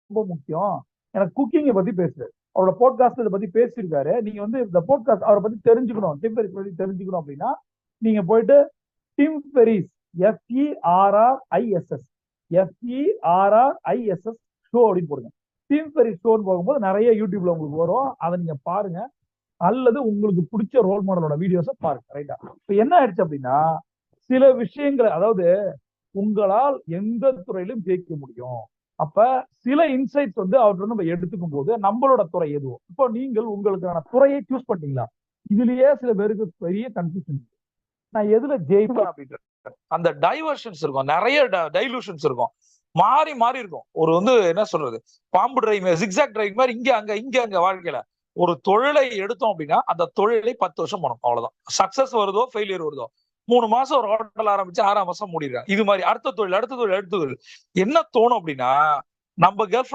ரொம்ப முக்கியம். எனக்கு குக்கிங்கை பத்தி பேசுறாரு. அவரோட போட்காஸ்ட் இதை பத்தி பேசியிருக்காரு. நீங்க வந்து இந்த போட்காஸ்ட் அவரை பத்தி தெரிஞ்சுக்கணும், டிம் ஃபெரிஸ் பத்தி தெரிஞ்சுக்கணும் அப்படின்னா நீங்க போயிட்டு Tim Ferriss FERRISS FERRISS show அப்படின்னு போடுங்க. டிம் ஃபெரிஸ் ஷோன்னு போகும்போது நிறைய யூடியூப்ல உங்களுக்கு வரும். அதை நீங்க பாருங்க, அல்லது உங்களுக்கு பிடிச்ச ரோல் மாடலோட வீடியோஸை பாருங்க. ரைட்டா? இப்ப என்ன ஆயிடுச்சு அப்படின்னா சில விஷயங்களை, அதாவது உங்களால் எந்த துறையிலும் ஜெயிக்க முடியும். அப்ப சில இன்சைட்ஸ் வந்து அவர்கிட்ட நம்ம எடுத்துக்கும் போது நம்மளோட துறை எதுவும், இப்போ நீங்கள் உங்களுக்கான துறையை சூஸ் பண்ணீங்களா? இதுலயே சில பேருக்கு பெரிய கன்ஃபியூஷன், நான் எதுல ஜெயிப்பேன் அப்படின்றது. அந்த டைவர்ஷன்ஸ் இருக்கும், நிறைய டைலூஷன்ஸ் இருக்கும், மாறி மாறி இருக்கும். ஒரு வந்து என்ன சொல்றது, பாம்பு டிரைவ் ஜிக்ஸாக் டிரைவ் மாதிரி இங்க அங்க வாழ்க்கையில ஒரு தொழிலை எடுத்தோம் அப்படின்னா அந்த தொழிலை 10 வருஷம் போனோம், அவ்வளவுதான். சக்சஸ் வருதோ ஃபெயிலியர் வருதோ 3 மாசம் ஒரு ஹோட்டல் ஆரம்பிச்சு 6ஆம் மாசம் மூடிடுறாங்க. இது மாதிரி அடுத்த தொழில் என்ன தோணும் அப்படின்னா, நம்ம கேர்ள்